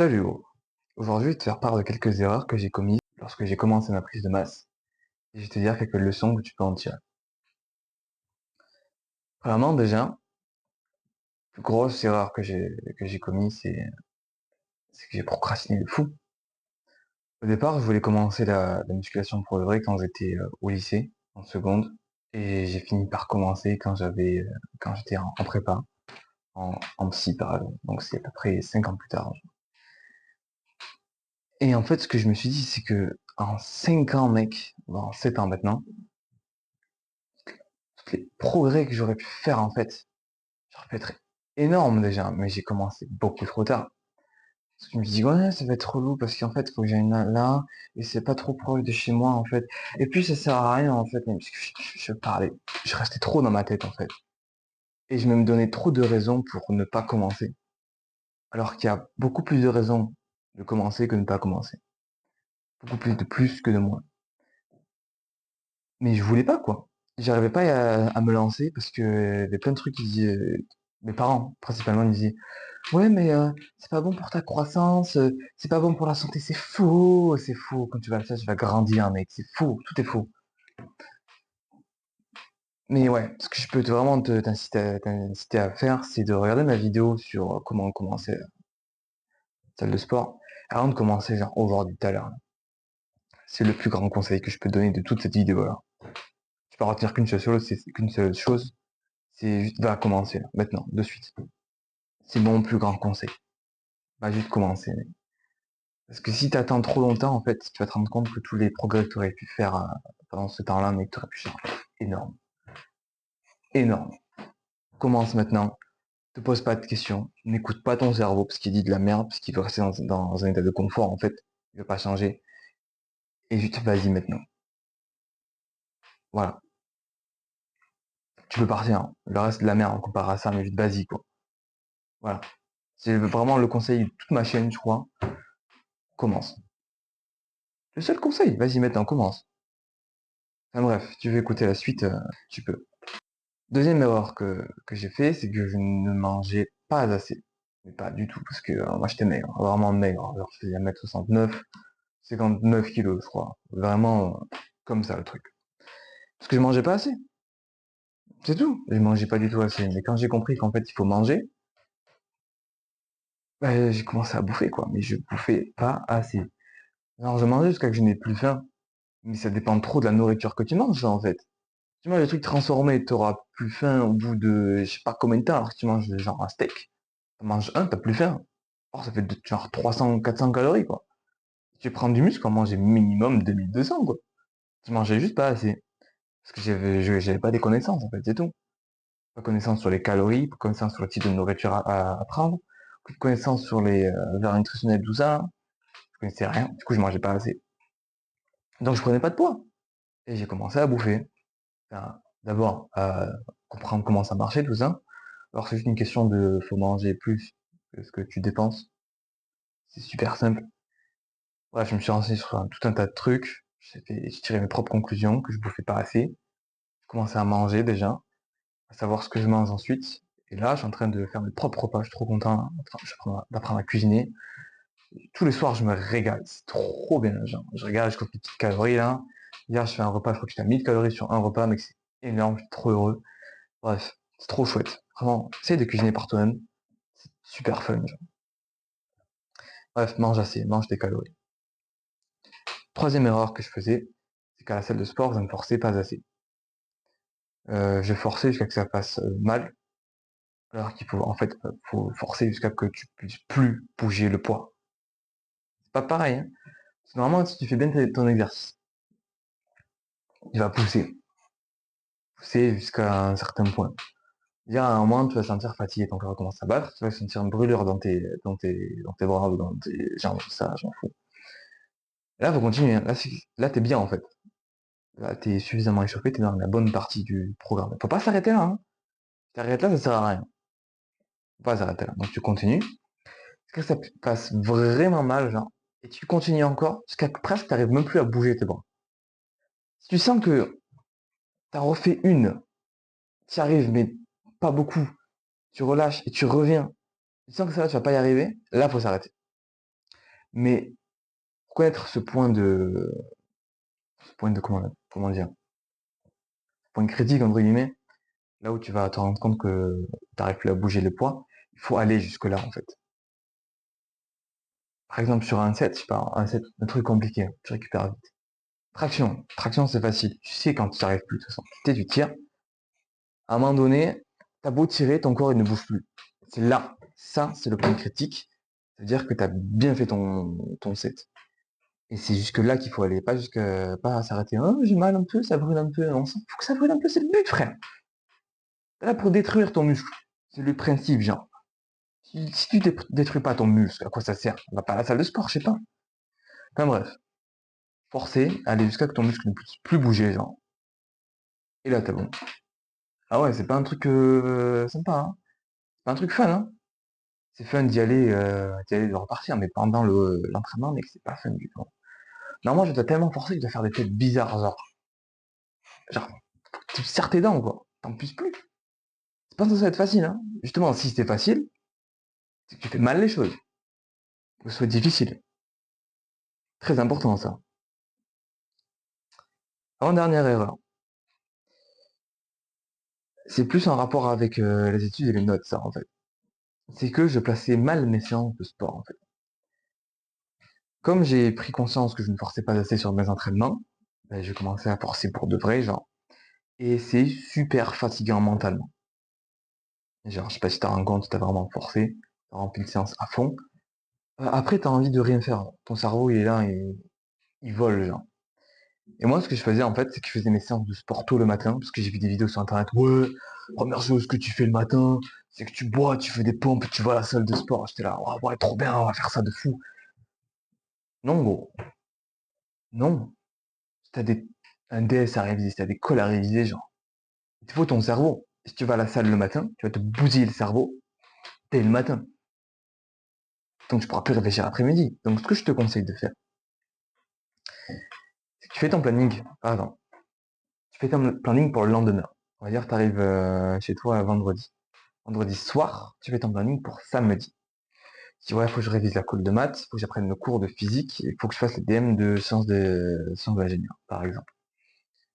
Salut gros. Aujourd'hui, je vais te faire part de quelques erreurs que j'ai commises lorsque j'ai commencé ma prise de masse. Et je vais te dire quelques leçons que tu peux en tirer. Premièrement, déjà, la plus grosse erreur que j'ai commise, c'est que j'ai procrastiné de fou. Au départ, je voulais commencer la musculation pour de vrai quand j'étais au lycée, en seconde. Et j'ai fini par commencer quand j'étais en prépa, en psy par exemple. Donc c'est à peu près 5 ans plus tard. Et en fait, ce que je me suis dit, c'est que en 5 ans, mec, bon, en 7 ans maintenant, tous les progrès que j'aurais pu faire en fait, j'aurais pu être énorme déjà, mais j'ai commencé beaucoup trop tard. Parce que je me dis ouais, ça va être relou parce qu'en fait, faut que j'aille là, et c'est pas trop proche de chez moi en fait. Et puis ça sert à rien en fait, même parce que je parlais, je restais trop dans ma tête en fait. Et je me donnais trop de raisons pour ne pas commencer. Alors qu'il y a beaucoup plus de raisons de commencer que de ne pas commencer. Beaucoup plus que de moins. Mais je voulais pas quoi. J'arrivais pas à me lancer parce que y avait plein de trucs qui disaient, mes parents principalement ils disaient ouais mais c'est pas bon pour ta croissance, c'est pas bon pour la santé, c'est faux, c'est faux. Quand tu vas le faire, tu vas grandir mec, c'est faux, tout est faux. Mais ouais, ce que je peux vraiment t'inciter à faire, c'est de regarder ma vidéo sur comment commencer la salle de sport avant de commencer genre aujourd'hui tout à l'heure. C'est le plus grand conseil que je peux te donner de toute cette vidéo là. Tu peux retenir qu'une seule chose, c'est juste va commencer là, maintenant, de suite. C'est mon plus grand conseil. Va juste commencer. Mec. Parce que si tu attends trop longtemps, en fait, tu vas te rendre compte que tous les progrès que tu aurais pu faire pendant ce temps-là, mais que tu aurais pu faire énorme. Énorme. Commence maintenant. Te pose pas de questions. N'écoute pas ton cerveau parce qu'il dit de la merde, parce qu'il veut rester dans un état de confort, en fait. Il veut pas changer. Et juste vas-y maintenant. Voilà. Tu peux partir. Hein. Le reste de la merde, on compare à ça, mais juste vas-y, quoi. Voilà. C'est vraiment le conseil de toute ma chaîne, je crois. Commence. Le seul conseil. Vas-y maintenant, commence. Enfin bref, tu veux écouter la suite, tu peux. Deuxième erreur que j'ai fait, c'est que je ne mangeais pas assez. Mais pas du tout, parce que moi j'étais maigre, vraiment maigre. Alors, je faisais 1m69, 59 kilos, je crois. Vraiment comme ça le truc. Parce que je mangeais pas assez. C'est tout. Je mangeais pas du tout assez. Mais quand j'ai compris qu'en fait il faut manger, bah, j'ai commencé à bouffer quoi. Mais je bouffais pas assez. Alors je mangeais jusqu'à que je n'ai plus faim. Mais ça dépend trop de la nourriture que tu manges, ça, en fait. Tu manges des trucs transformés, t'auras plus faim au bout de je sais pas combien de temps, alors que tu manges genre un steak. T'en manges un, t'as plus faim. Or, ça fait genre 300, 400 calories, quoi. Si tu prends du muscle, on mangeait minimum 2200, quoi. Tu mangeais juste pas assez. Parce que j'avais pas des connaissances, en fait, c'est tout. Pas de connaissances sur les calories, pas de connaissances sur le type de nourriture à prendre, pas de connaissances sur les valeurs nutritionnelles, tout ça. Je connaissais rien. Du coup, je mangeais pas assez. Donc, je prenais pas de poids. Et j'ai commencé à bouffer. Enfin, d'abord, comprendre comment ça marchait, tout ça. Alors, c'est juste une question de, faut manger plus que ce que tu dépenses. C'est super simple. Bref, je me suis renseigné sur tout un tas de trucs. J'ai tiré mes propres conclusions, que je bouffais pas assez. Je commençais à manger déjà, à savoir ce que je mange ensuite. Et là, je suis en train de faire mes propres repas. Je suis trop content d'apprendre à cuisiner. Tous les soirs, je me régale. C'est trop bien. Genre, je regarde, je compte les petites calories là. Hier, je fais un repas, je crois que j'étais à 1000 calories sur un repas, mais c'est énorme. Je suis trop heureux. Bref, c'est trop chouette. Vraiment, essaye de cuisiner par toi-même. C'est super fun. Genre. Bref, mange assez, mange des calories. Troisième erreur que je faisais, c'est qu'à la salle de sport, je ne forçais pas assez. Je forçais jusqu'à que ça fasse mal, alors qu'il faut en fait faut forcer jusqu'à que tu puisses plus bouger le poids. C'est pas pareil. Hein. Parce que normalement, si tu fais bien ton exercice, tu vas pousser jusqu'à un certain point. Dire à un moment, tu vas te sentir fatigué, ton corps commence à battre, tu vas sentir une brûlure dans tes bras ou dans tes jambes, tout ça, j'en fous. Et là, faut continuer. Hein. Là, t'es bien en fait. Là, t'es suffisamment échauffé, t'es dans la bonne partie du programme. Faut pas s'arrêter là. Hein. Si t'arrêtes là, ça sert à rien. Faut pas s'arrêter là. Donc tu continues. Est-ce que ça passe vraiment mal, genre, et tu continues encore, jusqu'à que presque t'arrives même plus à bouger tes bras. Si tu sens que t'as refait une, tu y arrives, mais pas beaucoup, tu relâches et tu reviens, tu sens que ça va, tu vas pas y arriver, là, faut s'arrêter. Mais pour connaître ce point de comment dire, point critique entre guillemets, là où tu vas te rendre compte que tu n'arrives plus à bouger le poids, il faut aller jusque là en fait. Par exemple sur un set, je sais pas, un set, un truc compliqué, tu récupères vite. Traction c'est facile. Tu sais quand tu n'y arrives plus de toute façon. Tu tires. À un moment donné, t'as beau tirer, ton corps il ne bouge plus. C'est là, ça c'est le point critique. C'est-à-dire que tu as bien fait ton set. Et c'est jusque là qu'il faut aller, pas s'arrêter. Oh, j'ai mal un peu, ça brûle un peu. On sent, faut que ça brûle un peu, c'est le but, frère. T'es là pour détruire ton muscle. C'est le principe, genre. Si tu détruis pas ton muscle, à quoi ça sert? On va pas à la salle de sport, je sais pas. Enfin bref, forcer, aller jusqu'à que ton muscle ne puisse plus bouger, genre. Et là, t'es bon. Ah ouais, c'est pas un truc sympa, hein. C'est pas un truc fun, hein. C'est fun d'y aller, de repartir, mais pendant l'entraînement, mec, c'est pas fun du tout. Normalement, je dois tellement forcer que je dois faire des têtes bizarres, genre, tu serres tes dents, quoi. T'en puisses plus. C'est pas censé être facile, hein. Justement, si c'était facile, c'est que tu fais mal les choses. Que ce soit difficile. Très important, ça. Avant-dernière erreur. C'est plus en rapport avec les études et les notes, ça, en fait. C'est que je plaçais mal mes séances de sport, en fait. Comme j'ai pris conscience que je ne forçais pas assez sur mes entraînements, ben, j'ai commencé à forcer pour de vrai, genre. Et c'est super fatigant mentalement. Genre, je sais pas si t'as rendu compte, t'as vraiment forcé, t'as rempli une séance à fond. Après, t'as envie de rien faire. Ton cerveau, il est là et il vole, genre. Et moi, ce que je faisais, en fait, c'est que je faisais mes séances de sport tôt le matin, parce que j'ai vu des vidéos sur Internet. Ouais, première chose que tu fais le matin, c'est que tu bois, tu fais des pompes, tu vas à la salle de sport. J'étais là, ouais, ouais, trop bien, on va faire ça de fou. Non, gros, non. Si t'as un DS à réviser, si t'as des cols à réviser, genre, il te faut ton cerveau. Si tu vas à la salle le matin, tu vas te bousiller le cerveau dès le matin. Donc, tu pourras plus réfléchir l'après-midi. Donc, ce que je te conseille de faire, c'est que tu fais ton planning. Pardon. Tu fais ton planning pour le lendemain. On va dire, tu arrives chez toi vendredi. Vendredi soir, tu fais ton planning pour samedi. Tu dis, ouais, il faut que je révise la colle de maths, il faut que j'apprenne le cours de physique, il faut que je fasse les DM de sciences de l'ingénieur, par exemple.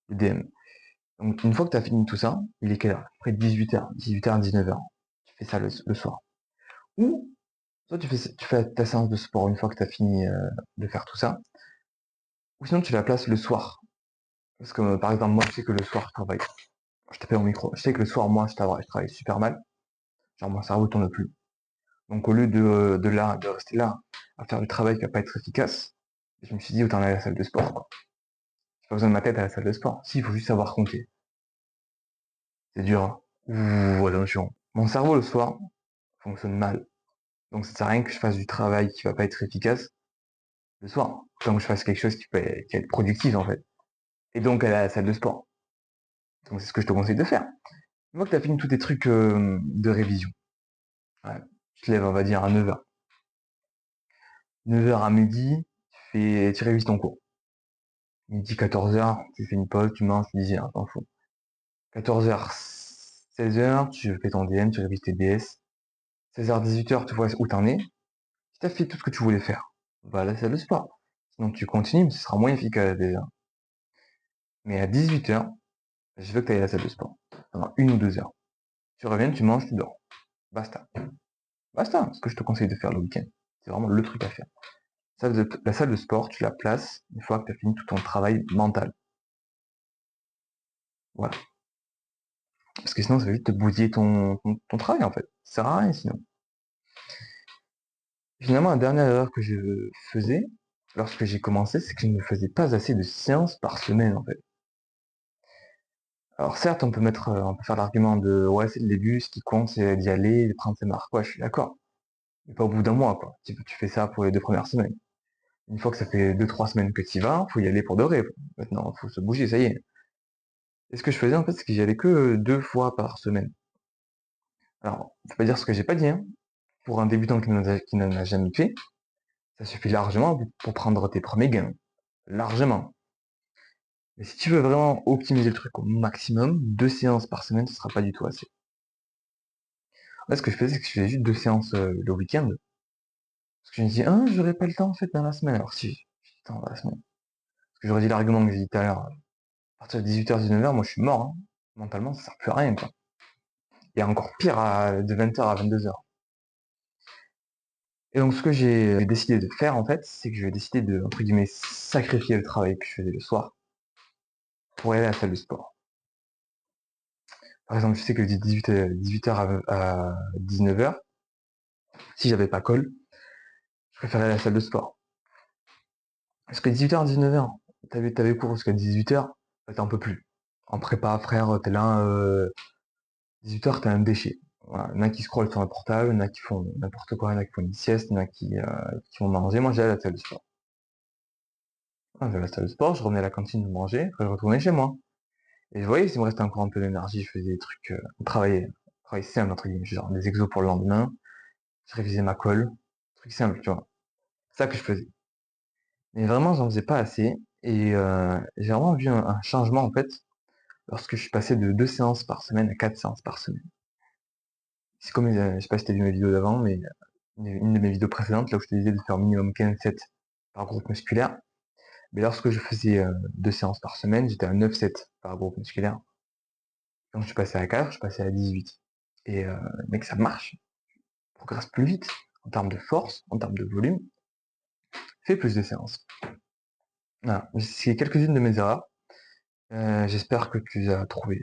Les DM. Donc, une fois que tu as fini tout ça, il est quelle heure? Après 18h, 18h, 19h. Tu fais ça le soir. Ou, soit tu fais ta séance de sport une fois que tu as fini de faire tout ça. Ou sinon, tu la places le soir. Parce que, par exemple, moi, je sais que le soir, je travaille. Je tapais au micro. Je sais que le soir, moi, je travaille super mal. Genre, mon cerveau tourne plus. Donc, au lieu de rester là, à faire du travail qui va pas être efficace, je me suis dit, autant aller à la salle de sport, quoi. J'ai pas besoin de ma tête à la salle de sport. Si, il faut juste savoir compter. C'est dur, hein. Ouh, attention. Mon cerveau, le soir, fonctionne mal. Donc, ça sert à rien que je fasse du travail qui va pas être efficace le soir. Tant que je fasse quelque chose qui va être productif, en fait. Et donc, aller à la salle de sport. Donc, c'est ce que je te conseille de faire. Une fois que tu as fini tous tes trucs de révision, ouais, tu te lèves, on va dire, à 9h. 9h à midi, tu révises ton cours. Midi, 14h, tu fais une pause, tu manges, tu dis, ah, t'en fous. 14h, 16h, tu fais ton DM, tu révises tes DS. 16h, 18h, tu vois où t'en es. Si t'as fait tout ce que tu voulais faire, va à la salle de sport. Sinon, tu continues, mais ce sera moins efficace déjà. Mais à 18h, je veux que tu ailles à la salle de sport. Pendant 1 ou 2 heures. Tu reviens, tu manges, tu dors. Basta. Basta, ce que je te conseille de faire le week-end. C'est vraiment le truc à faire. La salle de sport, tu la places une fois que tu as fini tout ton travail mental. Voilà. Parce que sinon, ça va vite te bousiller ton travail, en fait. Ça sert à rien, sinon. Finalement, la dernière erreur que je faisais, lorsque j'ai commencé, c'est que je ne faisais pas assez de séances par semaine, en fait. Alors certes, on peut faire l'argument de ouais, c'est le début, ce qui compte, c'est d'y aller, de prendre ses marques. Ouais, je suis d'accord. Mais pas au bout d'un mois, quoi. Tu fais ça pour les 2 premières semaines. Une fois que ça fait 2, 3 semaines que tu y vas, faut y aller pour de vrai. Maintenant, faut se bouger, ça y est. Et ce que je faisais, en fait, c'est que j'y allais que 2 fois par semaine. Alors, faut pas dire ce que j'ai pas dit, hein. Pour un débutant qui n'en a jamais fait, ça suffit largement pour prendre tes premiers gains. Largement. Mais si tu veux vraiment optimiser le truc au maximum, 2 séances par semaine, ce sera pas du tout assez. Là, ce que je faisais, c'est que je faisais juste 2 séances le week-end. Parce que je me dis, ah, j'aurais pas le temps en fait dans la semaine. Alors si, j'ai le temps dans la semaine. Parce que j'aurais dit l'argument que j'ai dit tout à l'heure. À partir de 18h, 19h, moi je suis mort. Hein. Mentalement, ça sert plus à rien, quoi. Et encore pire de 20h à 22h. Et donc ce que j'ai décidé de faire en fait, c'est que je vais décider de, entre guillemets, sacrifier le travail que je faisais le soir pour aller à la salle de sport. Par exemple, je sais que de 18h à 19h, si j'avais pas colle, je préférais aller à la salle de sport. Parce que 18h à 19h, t'avais cours jusqu'à 18h, t'en peux plus. En prépa, frère, t'es là, 18h, t'es un déchet. Voilà. Il y en a qui scrollent sur un portable, il y en a qui font n'importe quoi, il y en a qui font une sieste, il y en a qui vont manger. Moi, j'allais à la salle de sport. J'allais à la salle de sport, je revenais à la cantine de manger, après je retournais chez moi. Et je voyais s'il me restait encore un peu d'énergie, je faisais des trucs, travail simple, entre guillemets, genre des exos pour le lendemain, je révisais ma colle, truc simple, tu vois. C'est ça que je faisais. Mais vraiment, j'en faisais pas assez. Et j'ai vraiment vu un changement, en fait, lorsque je suis passé de 2 séances par semaine à 4 séances par semaine. C'est comme, je sais pas si t'as vu mes vidéos d'avant, mais une de mes vidéos précédentes, là où je te disais de faire minimum 15 sets par groupe musculaire. Mais lorsque je faisais 2 séances par semaine, j'étais à 9 sets par groupe musculaire. Donc je suis passé à 4, je suis passé à 18. Et mec, ça marche. On progresse plus vite en termes de force, en termes de volume. Fais plus de séances. Voilà. C'est quelques-unes de mes erreurs. J'espère que tu les as trouvées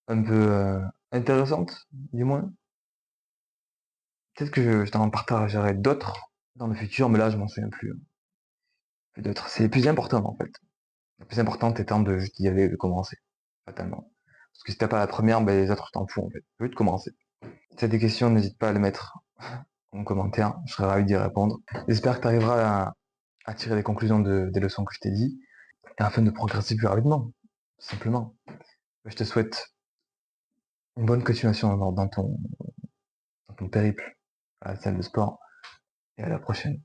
un peu intéressantes, du moins. Peut-être que je t'en partagerai d'autres dans le futur, mais là, je m'en souviens plus. D'autres. C'est les plus importantes, en fait. La plus importante étant de juste y aller et de commencer. Fatalement. Parce que si t'as pas la première, ben, les autres t'en fous, en fait. Juste commencer. Si t'as des questions, n'hésite pas à les mettre en commentaire. Je serais ravi d'y répondre. J'espère que tu arriveras à tirer les conclusions des leçons que je t'ai dit, et afin de progresser plus rapidement. Tout simplement. Je te souhaite une bonne continuation dans ton périple à la salle de sport, et à la prochaine.